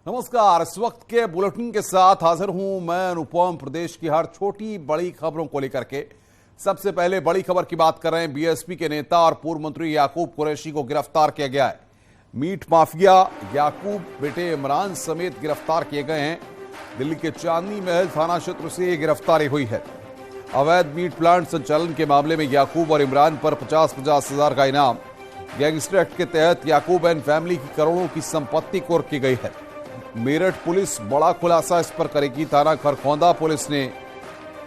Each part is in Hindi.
नमस्कार। इस वक्त के बुलेटिन के साथ हाजिर हूं मैं अनुपम। प्रदेश की हर छोटी बड़ी खबरों को लेकर के सबसे पहले बड़ी खबर की बात कर रहे हैं। बीएसपी के नेता और पूर्व मंत्री याकूब कुरैशी को गिरफ्तार किया गया है। मीट माफिया याकूब बेटे इमरान समेत गिरफ्तार किए गए हैं। दिल्ली के चांदनी महल थाना क्षेत्र से ये गिरफ्तारी हुई है। अवैध मीट प्लांट संचालन के मामले में याकूब और इमरान पर 50-50 हजार का इनाम। गैंगस्टर एक्ट के तहत याकूब एंड फैमिली की करोड़ों की संपत्ति कुर्क की गई है। मेरठ पुलिस बड़ा खुलासा इस पर करेगी। थाना खरखौंदा पुलिस ने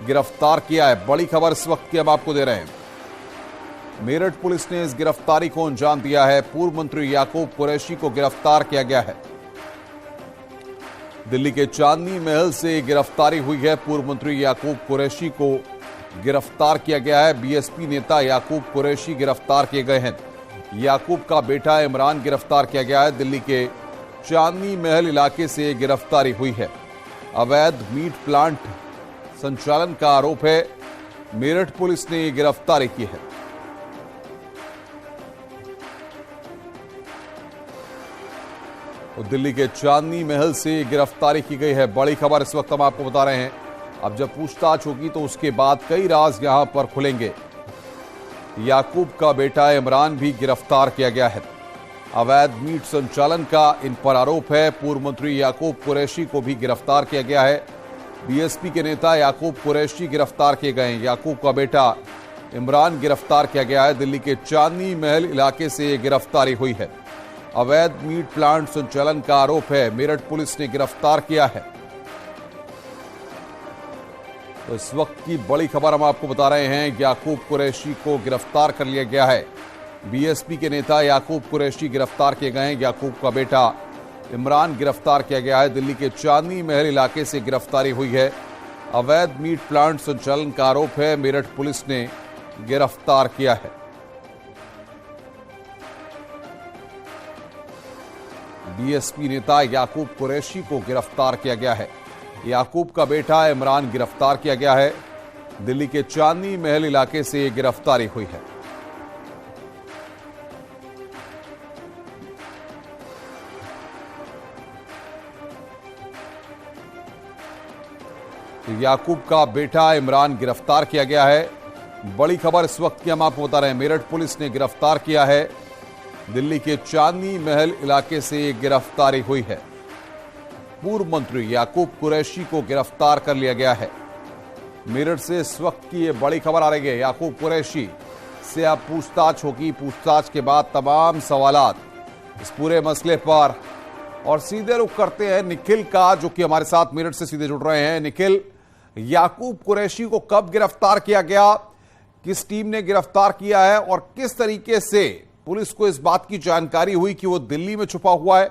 गिरफ्तार किया है। बड़ी खबर इस वक्त की हम आपको दे रहे हैं। मेरठ पुलिस ने इस गिरफ्तारी को अंजाम दिया है। पूर्व मंत्री याकूब कुरैशी को गिरफ्तार किया गया है। दिल्ली के चांदनी महल से गिरफ्तारी हुई है। पूर्व मंत्री याकूब कुरैशी को गिरफ्तार किया गया है। बीएसपी नेता याकूब कुरैशी गिरफ्तार किए गए हैं। याकूब का बेटा इमरान गिरफ्तार किया गया है। दिल्ली के चांदनी महल इलाके से गिरफ्तारी हुई है। अवैध मीट प्लांट संचालन का आरोप है। मेरठ पुलिस ने गिरफ्तारी की है। तो दिल्ली के चांदनी महल से गिरफ्तारी की गई है। बड़ी खबर इस वक्त हम आपको बता रहे हैं। अब जब पूछताछ होगी तो उसके बाद कई राज यहां पर खुलेंगे। याकूब का बेटा इमरान भी गिरफ्तार किया गया है। अवैध मीट संचालन का इन पर आरोप है। पूर्व मंत्री याकूब कुरैशी को भी गिरफ्तार किया गया है। बीएसपी के नेता याकूब कुरैशी गिरफ्तार किए गए हैं। याकूब का बेटा इमरान गिरफ्तार किया गया है। दिल्ली के चांदनी महल इलाके से गिरफ्तारी हुई है। अवैध मीट प्लांट संचालन का आरोप है। मेरठ पुलिस ने गिरफ्तार किया है। तो इस वक्त की बड़ी खबर हम आपको बता रहे हैं। याकूब कुरैशी को गिरफ्तार कर लिया गया है। बीएसपी के नेता याकूब कुरैशी गिरफ्तार किए गए हैं। याकूब का बेटा इमरान गिरफ्तार किया गया है। दिल्ली के चांदनी महल इलाके से गिरफ्तारी हुई है। अवैध मीट प्लांट संचालन का आरोप है। मेरठ पुलिस ने गिरफ्तार किया है। बीएसपी नेता याकूब कुरैशी को गिरफ्तार किया गया है। याकूब का बेटा इमरान गिरफ्तार किया गया है। दिल्ली के चांदनी महल इलाके से गिरफ्तारी हुई है। याकूब का बेटा इमरान गिरफ्तार किया गया है। बड़ी खबर इस वक्त की हम आपको बता रहे हैं। मेरठ पुलिस ने गिरफ्तार किया है। दिल्ली के चांदनी महल इलाके से गिरफ्तारी हुई है। पूर्व मंत्री याकूब कुरैशी को गिरफ्तार कर लिया गया है। मेरठ से इस वक्त की ये बड़ी खबर आ रही है। याकूब कुरैशी से अब पूछताछ होगी। पूछताछ के बाद तमाम सवालात इस पूरे मसले पर। और सीधे रुख करते हैं निखिल का, जो कि हमारे साथ मेरठ से सीधे जुड़ रहे हैं। निखिल, याकूब कुरैशी को कब गिरफ्तार किया गया, किस टीम ने गिरफ्तार किया है और किस तरीके से पुलिस को इस बात की जानकारी हुई कि वो दिल्ली में छुपा हुआ है?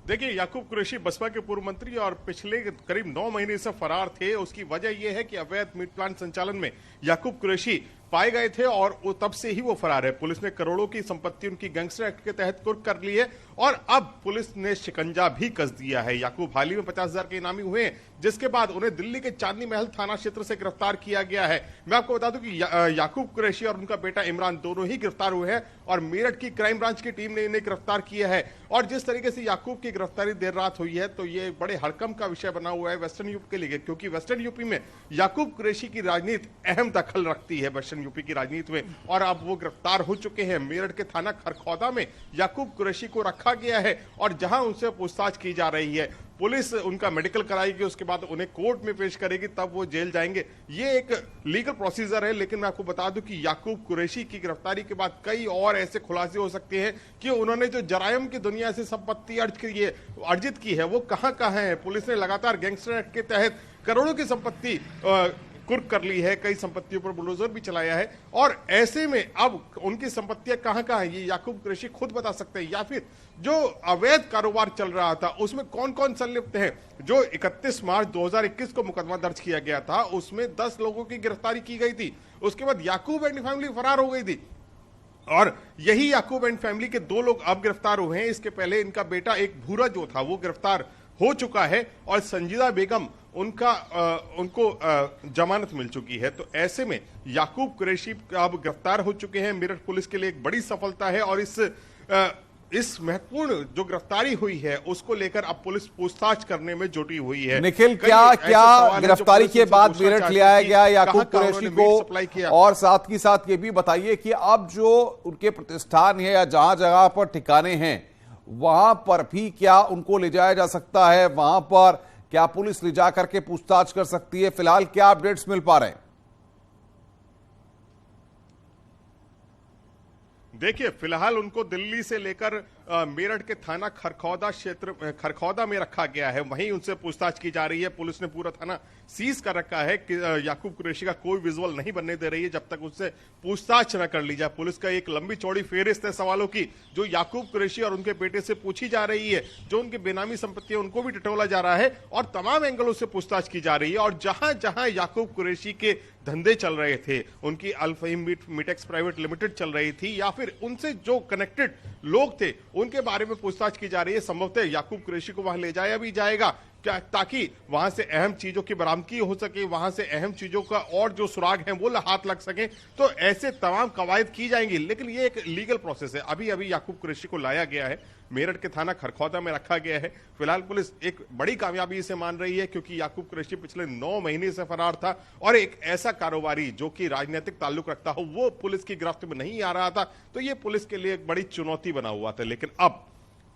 देखिए, याकूब कुरैशी बसपा के पूर्व मंत्री और पिछले करीब 9 महीने से फरार थे। उसकी वजह यह है कि अवैध मीट प्लांट संचालन में याकूब कुरैशी पाए गए थे और तब से ही वो फरार है। पुलिस ने करोड़ों की संपत्ति उनकी गैंगस्टर एक्ट के तहत कुर्क कर ली है और अब पुलिस ने शिकंजा भी कस दिया है। याकूब हाल ही में 50,000 के इनामी हुए हैं, जिसके बाद उन्हें दिल्ली के चांदनी महल थाना क्षेत्र से गिरफ्तार किया गया है। मैं आपको बता दूं कि याकूब कुरैशी और उनका बेटा इमरान दोनों ही गिरफ्तार हुए हैं और मेरठ की क्राइम ब्रांच की टीम ने इन्हें गिरफ्तार किया है। और जिस तरीके से याकूब की गिरफ्तारी देर रात हुई है, तो ये बड़े हड़कंप का विषय बना हुआ है वेस्टर्न यूपी के लिए, क्योंकि वेस्टर्न यूपी में याकूब कुरैशी की राजनीति अहम दखल रखती है वेस्टर्न यूपी की राजनीति में। और अब वो गिरफ्तार हो चुके हैं। मेरठ के थाना खरखौदा में याकूब कुरैशी को रखा गया है और जहां उनसे पूछताछ की जा रही है। पुलिस उनका मेडिकल कराएगी, उसके बाद उन्हें कोर्ट में पेश करेगी, तब वो जेल जाएंगे। ये एक लीगल प्रोसीजर है। लेकिन मैं आपको बता दूं कि याकूब कुरैशी की गिरफ्तारी के बाद कई और ऐसे खुलासे हो सकते हैं कि उन्होंने जो जरायम की दुनिया से संपत्ति अर्जित की है वो कहां कहां है। पुलिस ने लगातार गैंगस्टर एक्ट के तहत करोड़ों की संपत्ति कुर्क कर ली है। कई संपत्तियों पर बुलडोजर भी चलाया है और ऐसे में अब उनकी संपत्तियां कहां कहां है ये याकूब कुरैशी खुद बता सकते हैं, या फिर जो अवैध कारोबार चल रहा था उसमें कौन कौन संलिप्त है। जो 31 मार्च 2021 को मुकदमा दर्ज किया गया था उसमें 10 लोगों की गिरफ्तारी की गई थी। उसके बाद याकूब एंड फैमिली फरार हो गई थी और यही याकूब एंड फैमिली के 2 लोग अब गिरफ्तार हुए हैं। इसके पहले इनका बेटा एक भूरा जो था वो गिरफ्तार हो चुका है और संजीदा बेगम उनको जमानत मिल चुकी है। तो ऐसे में याकूब कुरैशी अब गिरफ्तार हो चुके हैं। मेरठ पुलिस के लिए एक बड़ी सफलता है और इस महत्वपूर्ण जो गिरफ्तारी हुई है उसको लेकर अब पुलिस पूछताछ करने में जुटी हुई है। निखिल, क्या गिरफ्तारी के बाद मेरठ ले आया गया याकूब कुरैशी को? और साथ ही साथ ये भी बताइए कि अब जो उनके प्रतिष्ठान है या जहां जगह पर ठिकाने हैं वहां पर भी क्या उनको ले जाया जा सकता है? वहां पर क्या पुलिस ले जा करके पूछताछ कर सकती है? फिलहाल क्या अपडेट्स मिल पा रहे हैं? देखिए, फिलहाल उनको दिल्ली से लेकर मेरठ के थाना खरखौदा में रखा गया है। वहीं उनसे पूछताछ की जा रही है। पुलिस ने पूरा थाना सीज कर रखा है कि याकूब कुरैशी का कोई विजुअल नहीं बनने दे रही है जब तक उससे पूछताछ न कर ली जाए। पुलिस का एक लंबी चौड़ी फेहरिस्त है सवालों की जो याकूब कुरैशी और उनके बेटे से पूछी जा रही है। जो उनकी बेनामी संपत्ति है उनको भी टटोला जा रहा है और तमाम एंगलों से पूछताछ की जा रही है। और जहां जहां याकूब कुरैशी के धंधे चल रहे थे, उनकी अल फहीम मीटेक्स प्राइवेट लिमिटेड चल रही थी या फिर उनसे जो कनेक्टेड लोग थे उनके बारे में पूछताछ की जा रही है। संभवतः याकूब कुरैशी को वहां ले जाया भी जाएगा क्या, ताकि वहां से अहम चीजों की बरामदगी हो सके, वहां से अहम चीजों का और जो सुराग हैं वो हाथ लग सके। तो ऐसे तमाम कवायद की जाएंगी, लेकिन ये एक लीगल प्रोसेस है। अभी अभी याकूब कुरैशी को लाया गया है, मेरठ के थाना खरखौदा में रखा गया है। फिलहाल पुलिस एक बड़ी कामयाबी इसे मान रही है क्योंकि याकूब कुरैशी पिछले 9 महीने से फरार था और एक ऐसा कारोबारी जो कि राजनीतिक ताल्लुक रखता हो वो पुलिस की गिरफ्त में नहीं आ रहा था। तो ये पुलिस के लिए एक बड़ी चुनौती बना हुआ था, लेकिन अब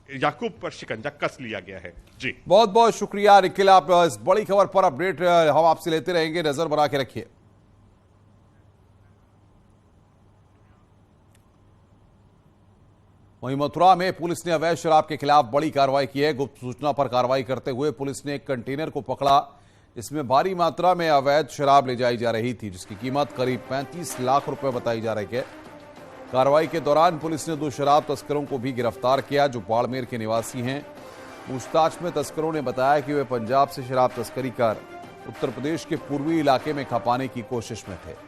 याकूब पर शिकंजा कस लिया गया है। जी, बहुत बहुत शुक्रिया निखिल, आप इस बड़ी खबर पर अपडेट हम आपसे लेते रहेंगे। नजर बना के रखिए। वहीं मथुरा में पुलिस ने अवैध शराब के खिलाफ बड़ी कार्रवाई की है। गुप्त सूचना पर कार्रवाई करते हुए पुलिस ने एक कंटेनर को पकड़ा। इसमें भारी मात्रा में अवैध शराब ले जाई जा रही थी जिसकी कीमत करीब 35 लाख रुपए बताई जा रही है। कार्रवाई के दौरान पुलिस ने 2 शराब तस्करों को भी गिरफ्तार किया जो बाड़मेर के निवासी हैं। पूछताछ में तस्करों ने बताया कि वे पंजाब से शराब तस्करी कर उत्तर प्रदेश के पूर्वी इलाके में खपाने की कोशिश में थे।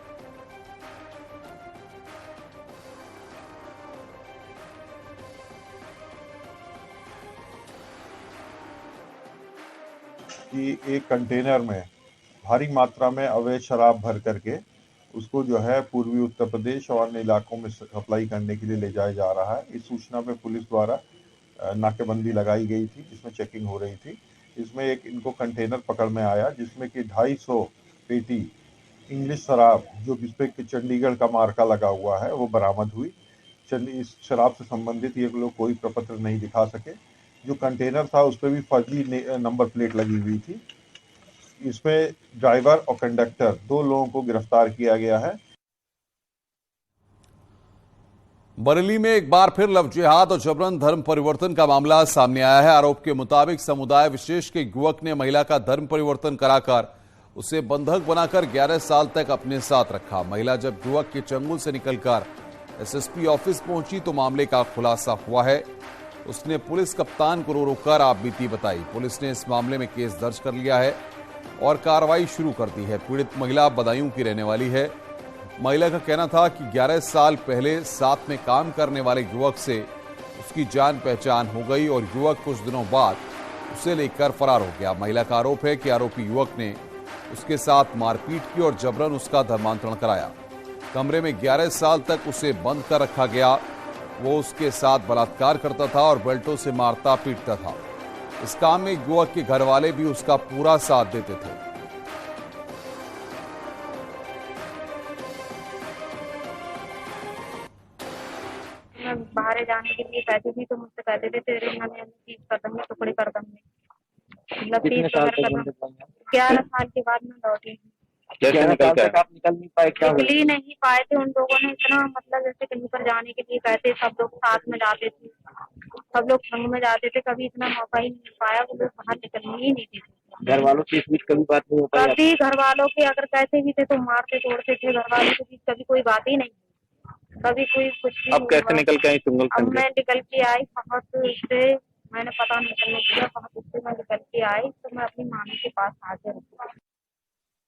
कि एक कंटेनर में भारी मात्रा में अवैध शराब भर करके उसको जो है पूर्वी उत्तर प्रदेश और अन्य इलाकों में सप्लाई करने के लिए ले जाया जा रहा है। इस सूचना पे पुलिस द्वारा नाकेबंदी लगाई गई थी जिसमें चेकिंग हो रही थी। इसमें एक इनको कंटेनर पकड़ में आया जिसमें कि 250 पेटी इंग्लिश शराब जो जिसपे चंडीगढ़ का मार्का लगा हुआ है वो बरामद हुई। इस शराब से संबंधित ये लोग कोई प्रपत्र नहीं दिखा सके। जो कंटेनर था उस पर भी फर्जी नंबर प्लेट लगी हुई थी। इसमें ड्राइवर और कंडक्टर 2 लोगों को गिरफ्तार किया गया है। बरेली में एक बार फिर लव जिहाद और जबरन धर्म परिवर्तन का मामला सामने आया है। आरोप के मुताबिक समुदाय विशेष के युवक ने महिला का धर्म परिवर्तन कराकर उसे बंधक बनाकर 11 साल तक अपने साथ रखा। महिला जब युवक के चंगुल से निकलकर एसएसपी ऑफिस पहुंची तो मामले का खुलासा हुआ है। उसने पुलिस कप्तान को रोककर आपबीती बताई। पुलिस ने इस मामले में केस दर्ज कर लिया है और कार्रवाई शुरू कर दी है। पीड़ित महिला बदायूं की रहने वाली है। महिला का कहना था कि 11 साल पहले साथ में काम करने वाले युवक से उसकी जान पहचान हो गई और युवक कुछ दिनों बाद उसे लेकर फरार हो गया। महिला का आरोप है कि आरोपी युवक ने उसके साथ मारपीट की और जबरन उसका धर्मांतरण कराया। कमरे में 11 साल तक उसे बंद कर रखा गया। वो उसके साथ बलात्कार करता था और बेल्टों से मारता पीटता था। इस काम में युवक के घर वाले भी उसका पूरा साथ देते थे। मैं बाहर जाने के लिए कहती थी तो मुझसे कहते थे तेरे मैंने चीज कर दूंगी, टुकड़े कर दूंगी। मतलब 11 साल के बाद मैं लौटी। कैसे आप निकल नहीं पाए? क्या निकल ही नहीं पाए थे। उन लोगों ने इतना मतलब जैसे कहीं पर जाने के लिए कहते, सब लोग साथ में जाते थे, सब लोग संग में जाते थे। कभी इतना मौका ही नहीं पाया। वो लोग बाहर निकलने ही नहीं देते। घर वालों के बीच कभी बात नहीं हो पाई? कभी घर वालों के अगर कहते भी थे तो मारते तोड़ते थे। घर वालों के बीच कभी कोई बात ही नहीं, कभी कोई कुछ भी। अब कैसे निकल के आई चुंगल? अब मैं निकल के आई बहुत से, मैंने पता नहीं चलने दिया, बहुत से मैं निकल के आई तो मैं अपनी मामी के पास हाजिर हूँ।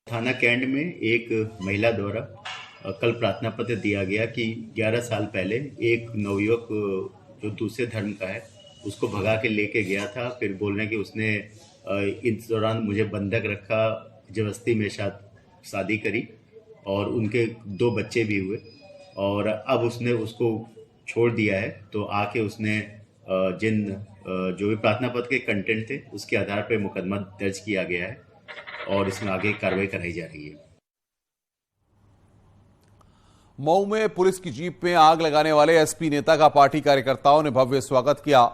थाना कैंट में एक महिला द्वारा कल प्रार्थना पत्र दिया गया कि 11 साल पहले एक नवयुवक जो दूसरे धर्म का है उसको भगा के लेके गया था। फिर बोलने कि उसने इस दौरान मुझे बंधक रखा, जबरदस्ती मेरे साथ शादी करी और उनके 2 बच्चे भी हुए और अब उसने उसको छोड़ दिया है। तो आके उसने जिन जो भी प्रार्थना पत्र के कंटेंट थे उसके आधार पर मुकदमा दर्ज किया गया है और इसमें आगे कार्रवाई कराई जा रही है। मऊ में पुलिस की जीप में आग लगाने वाले एसपी नेता का पार्टी कार्यकर्ताओं ने भव्य स्वागत किया।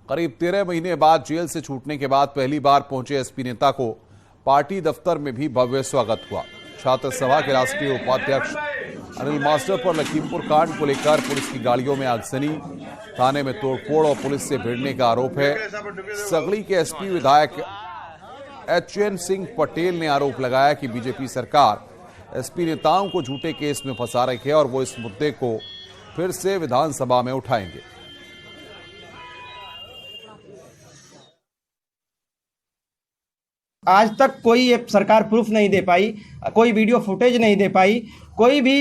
करीब 13 महीने बाद जेल से छूटने के बाद पहली बार पहुंचे एसपी नेता को पार्टी दफ्तर में भी भव्य स्वागत हुआ। छात्र सभा के राष्ट्रीय उपाध्यक्ष अनिल मास्टर पर लखीमपुर कांड को लेकर पुलिस की गाड़ियों में आगजनी, थाने में तोड़फोड़ और पुलिस से भिड़ने का आरोप है। सगड़ी के एसपी विधायक एचएन सिंह पटेल ने आरोप लगाया कि बीजेपी सरकार एसपी नेताओं को झूठे केस में फंसा रही है और वो इस मुद्दे को फिर से विधानसभा में उठाएंगे। आज तक कोई सरकार प्रूफ नहीं दे पाई, कोई वीडियो फुटेज नहीं दे पाई, कोई भी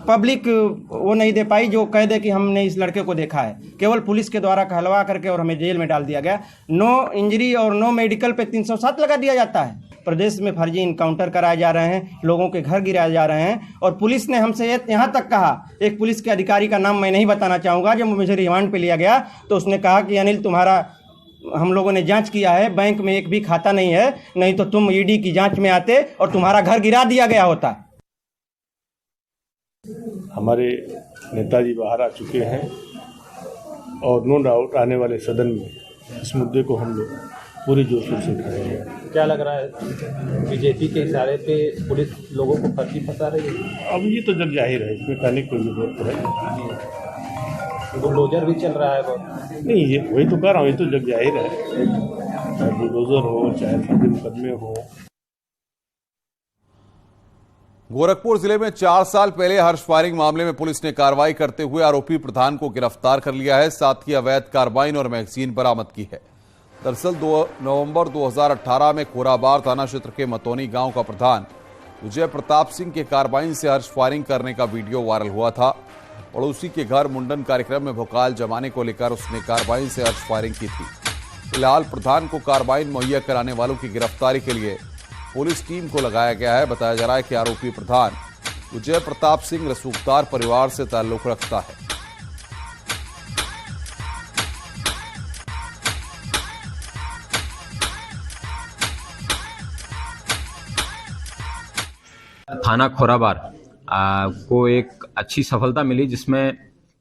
पब्लिक वो नहीं दे पाई जो कह दे कि हमने इस लड़के को देखा है। केवल पुलिस के द्वारा कहलवा करके और हमें जेल में डाल दिया गया। नो इंजरी और नो मेडिकल पे 307 लगा दिया जाता है। प्रदेश में फर्जी इनकाउंटर कराए जा रहे हैं, लोगों के घर गिराए जा रहे हैं और पुलिस ने हमसे यहाँ तक कहा, एक पुलिस के अधिकारी का नाम मैं नहीं बताना चाहूँगा, जब मुझे रिमांड पे लिया गया तो उसने कहा कि अनिल तुम्हारा हम लोगों ने जांच किया है, बैंक में एक भी खाता नहीं है, नहीं तो तुम ईडी की जांच में आते और तुम्हारा घर गिरा दिया गया होता। हमारे नेताजी बाहर आ चुके हैं और नो डाउट आने वाले सदन में इस मुद्दे को हम लोग पूरी जोर शोर से उठाएंगे। क्या लग रहा है बीजेपी के इशारे पे पुलिस लोगों को फर्जी फंसा रही है? अब ये तो जग जाहिर है, इसमें कहने की कोई जरूरत है। बुलडोजर भी चल रहा है बहुत। नहीं, ये वही तो कह रहा हूँ, ये तो जग जाहिर है, चाहे बुलडोजर हो चाहे फर्जी मुकदमे हो। गोरखपुर जिले में 4 साल पहले हर्ष फायरिंग मामले में पुलिस ने कार्रवाई करते हुए आरोपी प्रधान को गिरफ्तार कर लिया है। साथ ही अवैध कार्बाइन और मैगजीन बरामद की है। दरअसल 2 नवंबर 2018 में खोराबार थाना क्षेत्र के मतौनी गांव का प्रधान विजय प्रताप सिंह के कार्बाइन से हर्ष फायरिंग करने का वीडियो वायरल हुआ था। पड़ोसी के घर मुंडन कार्यक्रम में भोकाल जमाने को लेकर उसने कार्बाइन से हर्ष फायरिंग की थी। फिलहाल प्रधान को कार्बाइन मुहैया कराने वालों की गिरफ्तारी के लिए पुलिस टीम को लगाया गया है। बताया जा रहा है कि आरोपी प्रधान विजय प्रताप सिंह रसूखदार परिवार से ताल्लुक रखता है। थाना खोराबार को एक अच्छी सफलता मिली, जिसमें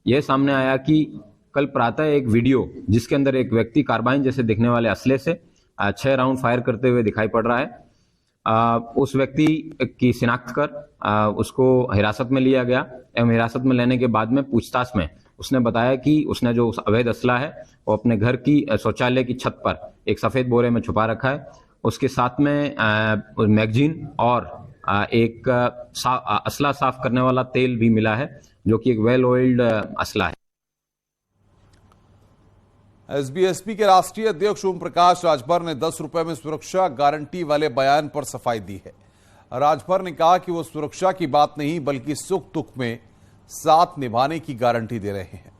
यह सामने आया कि कल प्रातः एक वीडियो जिसके अंदर एक व्यक्ति कार्बाइन जैसे दिखने वाले असले से 6 राउंड फायर करते हुए दिखाई पड़ रहा है। उस व्यक्ति की शिनाख्त कर उसको हिरासत में लिया गया एवं हिरासत में लेने के बाद में पूछताछ में उसने बताया कि उसने जो अवैध असला है वो अपने घर की शौचालय की छत पर एक सफेद बोरे में छुपा रखा है। उसके साथ में मैगजीन और एक असला साफ करने वाला तेल भी मिला है, जो कि एक वेल ऑयल्ड असला है। एसबीएसपी के राष्ट्रीय अध्यक्ष ओम प्रकाश राजभर ने 10 रुपए में सुरक्षा गारंटी वाले बयान पर सफाई दी है। राजभर ने कहा कि वो सुरक्षा की बात नहीं बल्कि सुख दुख में साथ निभाने की गारंटी दे रहे हैं।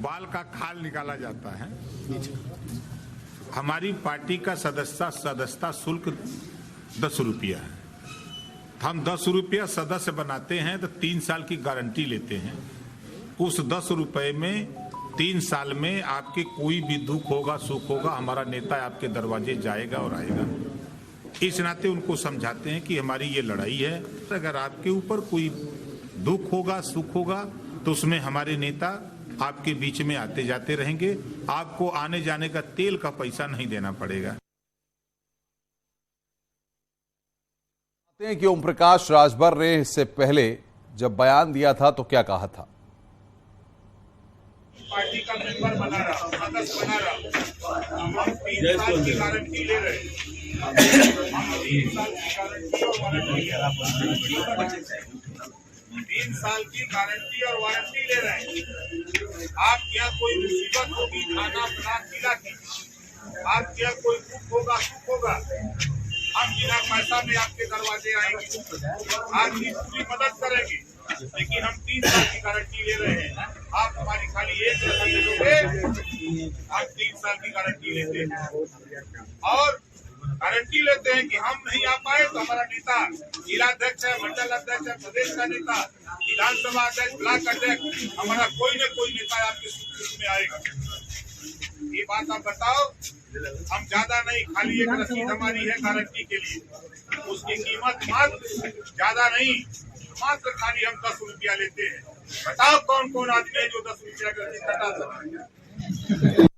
बाल का खाल निकाला जाता है। हमारी पार्टी का सदस्यता शुल्क 10 रुपया है। हम 10 रुपया सदस्य बनाते हैं तो 3 साल की गारंटी लेते हैं। उस 10 रुपए में 3 साल में आपके कोई भी दुख होगा सुख होगा, हमारा नेता आपके दरवाजे जाएगा और आएगा। इस नाते उनको समझाते हैं कि हमारी ये लड़ाई है। अगर आपके ऊपर कोई दुख होगा सुख होगा तो उसमें हमारे नेता आपके बीच में आते जाते रहेंगे। आपको आने जाने का तेल का पैसा नहीं देना पड़ेगा। कि ओम प्रकाश राजभर ने इससे पहले जब बयान दिया था तो क्या कहा था। पार्टी का मेंबर बना रहा, सदस्य बना रहा, हम 3 साल की गारंटी ले रहे हैं। हम 3 साल की गारंटी और वारंटी ले रहे हैं। 3 साल की गारंटी और वारंटी ले रहे हैं। आपके यहाँ कोई मुसीबत होगी थाना ब्लॉक जिला की, आपके यहाँ कोई दुख होगा सुख होगा, हम बिना पैसा में आपके दरवाजे आएंगे, आपकी पूरी मदद करेंगे। लेकिन हम 3 साल की गारंटी ले रहे हैं। आप हमारी खाली एक रकम दे दोगे हम 3 साल की गारंटी लेते हैं और गारंटी लेते हैं कि हम नहीं आ पाए तो हमारा नेता जिलाध्यक्ष है, मंडल अध्यक्ष है, प्रदेश का नेता, विधानसभा अध्यक्ष, ब्लॉक अध्यक्ष, हमारा कोई न कोई नेता आपके सुख में आएगा। ये बात आप बताओ। हम ज्यादा नहीं, खाली एक रसीद हमारी है गारंटी के लिए, उसकी कीमत मात्र ज्यादा नहीं, मात्र खाली हम 10 रुपया लेते हैं। बताओ कौन कौन आदमी है जो 10 रुपया का रसीद कटा सकते।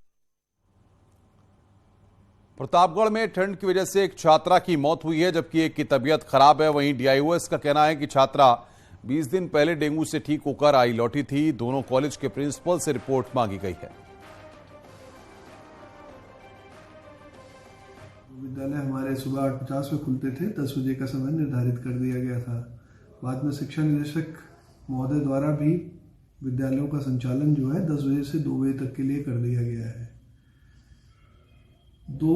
प्रतापगढ़ में ठंड की वजह से एक छात्रा की मौत हुई है, जबकि एक की तबीयत खराब है। वहीं डीआईओएस का कहना है कि छात्रा 20 दिन पहले डेंगू से ठीक होकर आई लौटी थी। दोनों कॉलेज के प्रिंसिपल से रिपोर्ट मांगी गई है। विद्यालय हमारे सुबह 8:50 में खुलते थे, 10 बजे का समय निर्धारित कर दिया गया था। बाद में शिक्षा निदेशक महोदय द्वारा भी विद्यालयों का संचालन जो है 10 बजे से 2 बजे तक के लिए कर दिया गया है। 2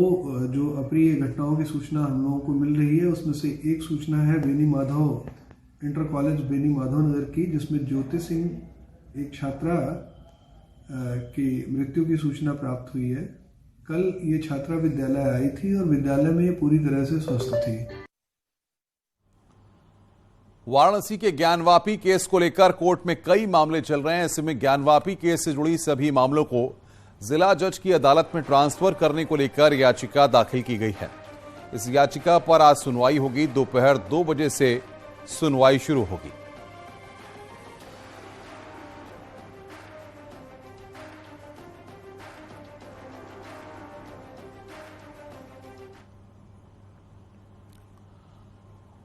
जो अप्रिय घटनाओं की सूचना हम लोगों को मिल रही है, उसमें से एक सूचना है बेनी माधव इंटर कॉलेज बेनी माधव नगर की, जिसमें ज्योति सिंह एक छात्रा की मृत्यु की सूचना प्राप्त हुई है। कल ये छात्रा विद्यालय आई थी और विद्यालय में ये पूरी तरह से स्वस्थ थी। वाराणसी के ज्ञानवापी केस को लेकर कोर्ट में कई मामले चल रहे हैं। ऐसे में ज्ञानवापी केस से जुड़ी सभी मामलों को जिला जज की अदालत में ट्रांसफर करने को लेकर याचिका दाखिल की गई है। इस याचिका पर आज सुनवाई होगी। दोपहर 2 बजे से सुनवाई शुरू होगी।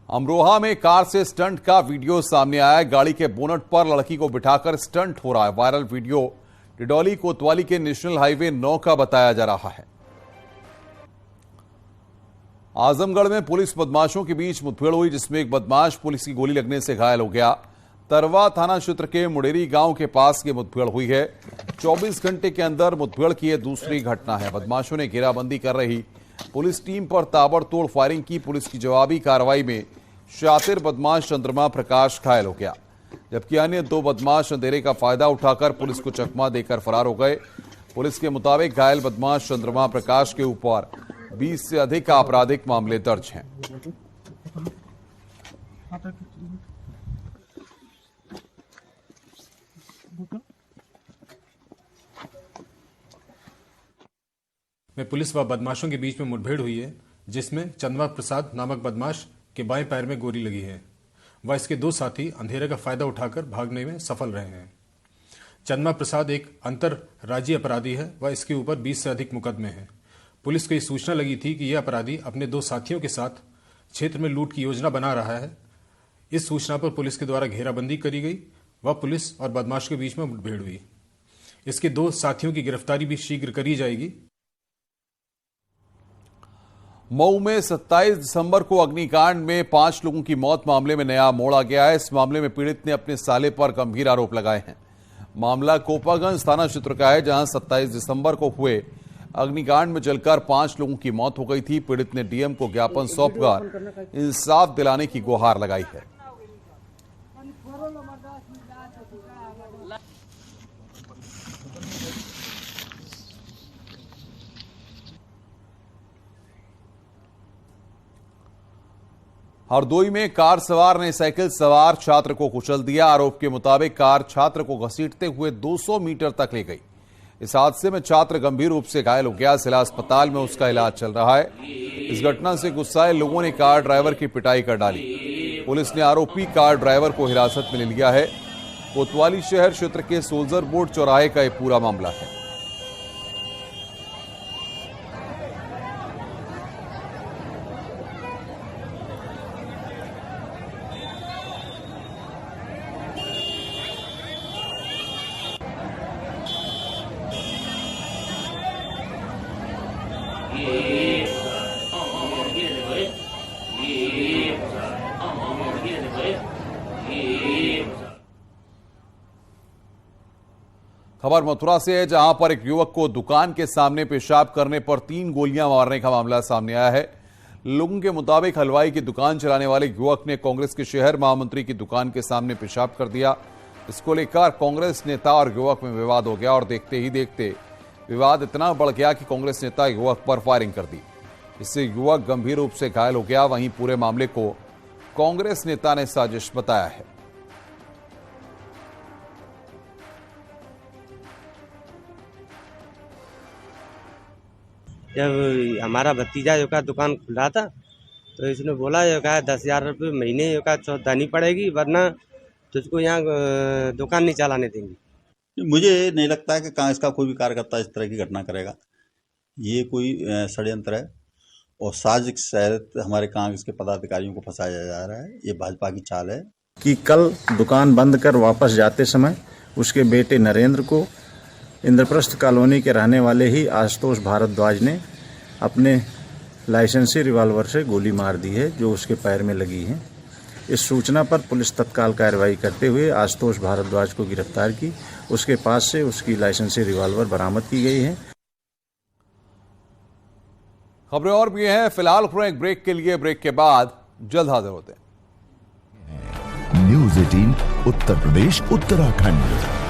अमरोहा में कार से स्टंट का वीडियो सामने आया है। गाड़ी के बोनट पर लड़की को बिठाकर स्टंट हो रहा है। वायरल वीडियो डिडौली कोतवाली के नेशनल हाईवे 9 का बताया जा रहा है। आजमगढ़ में पुलिस बदमाशों के बीच मुठभेड़ हुई, जिसमें एक बदमाश पुलिस की गोली लगने से घायल हो गया। तरवा थाना क्षेत्र के मुडेरी गांव के पास ये मुठभेड़ हुई है। 24 घंटे के अंदर मुठभेड़ की यह दूसरी घटना है। बदमाशों ने घेराबंदी कर रही पुलिस टीम पर ताबड़तोड़ फायरिंग की। पुलिस की जवाबी कार्रवाई में शातिर बदमाश चंद्रमा प्रकाश घायल हो गया, जबकि अन्य 2 बदमाश अंधेरे का फायदा उठाकर पुलिस को चकमा देकर फरार हो गए। पुलिस के मुताबिक घायल बदमाश चंद्रमा प्रकाश के ऊपर 20 से अधिक आपराधिक मामले दर्ज हैं। में पुलिस व बदमाशों के बीच में मुठभेड़ हुई है, जिसमें चंद्रमा प्रसाद नामक बदमाश के बाएं पैर में गोली लगी है व इसके 2 साथी अंधेरे का फायदा उठाकर भागने में सफल रहे हैं। चंद्रमा प्रसाद एक अंतरराज्यीय अपराधी है व इसके ऊपर 20 से अधिक मुकदमे हैं। पुलिस को ये सूचना लगी थी कि यह अपराधी अपने 2 साथियों के साथ क्षेत्र में लूट की योजना बना रहा है। इस सूचना पर पुलिस के द्वारा घेराबंदी करी गई व पुलिस और बदमाश के बीच में मुठभेड़ हुई। इसके 2 साथियों की गिरफ्तारी भी शीघ्र करी जाएगी। मऊ में 27 दिसंबर को अग्निकांड में 5 लोगों की मौत मामले में नया मोड़ आ गया है। इस मामले में पीड़ित ने अपने साले पर गंभीर आरोप लगाए हैं। मामला कोपागंज थाना क्षेत्र का है, जहां 27 दिसंबर को हुए अग्निकांड में जलकर 5 लोगों की मौत हो गई थी। पीड़ित ने डीएम को ज्ञापन सौंपकर इंसाफ दिलाने की गुहार लगाई है। हरदोई में कार सवार ने साइकिल सवार छात्र को कुचल दिया। आरोप के मुताबिक कार छात्र को घसीटते हुए 200 मीटर तक ले गई। इस हादसे में छात्र गंभीर रूप से घायल हो गया। जिला अस्पताल में उसका इलाज चल रहा है। इस घटना से गुस्साए लोगों ने कार ड्राइवर की पिटाई कर डाली। पुलिस ने आरोपी कार ड्राइवर को हिरासत में ले लिया है। कोतवाली शहर क्षेत्र के सोल्जर बोर्ड चौराहे का यह पूरा मामला है। खबर मथुरा से है, जहां पर एक युवक को दुकान के सामने पेशाब करने पर 3 गोलियां मारने का मामला सामने आया है। लोगों के मुताबिक हलवाई की दुकान चलाने वाले युवक ने कांग्रेस के शहर महामंत्री की दुकान के सामने पेशाब कर दिया। इसको लेकर कांग्रेस नेता और युवक में विवाद हो गया और देखते ही देखते विवाद इतना बढ़ गया कि कांग्रेस नेता युवक पर फायरिंग कर दी, इससे युवक गंभीर रूप से घायल हो गया। वहीं पूरे मामले को कांग्रेस नेता ने साजिश बताया है। जब हमारा भतीजा जो का दुकान खुल रहा था तो इसने बोला जो का 10,000 रुपये महीने जो का चौधानी पड़ेगी, वरना तुझको यहाँ दुकान नहीं चलाने देंगे। मुझे नहीं लगता है कि कांग्रेस का कोई भी कार्यकर्ता इस तरह की घटना करेगा। ये कोई षड्यंत्र है और साजिश है हमारे कांग्रेस के पदाधिकारियों को फंसाया जा रहा है। ये भाजपा की चाल है कि कल दुकान बंद कर वापस जाते समय उसके बेटे नरेंद्र को इंद्रप्रस्थ कॉलोनी के रहने वाले ही आशुतोष भारद्वाज ने अपने लाइसेंसी रिवॉल्वर से गोली मार दी है, जो उसके पैर में लगी है। इस सूचना पर पुलिस तत्काल कार्रवाई करते हुए आशुतोष भारद्वाज को गिरफ्तार की। उसके पास से उसकी लाइसेंसी रिवॉल्वर बरामद की गई है। खबरें और भी हैं, फिलहाल एक ब्रेक के लिए, ब्रेक के बाद जल्द हाजिर होते हैं। न्यूज़ 18 उत्तर प्रदेश उत्तराखंड।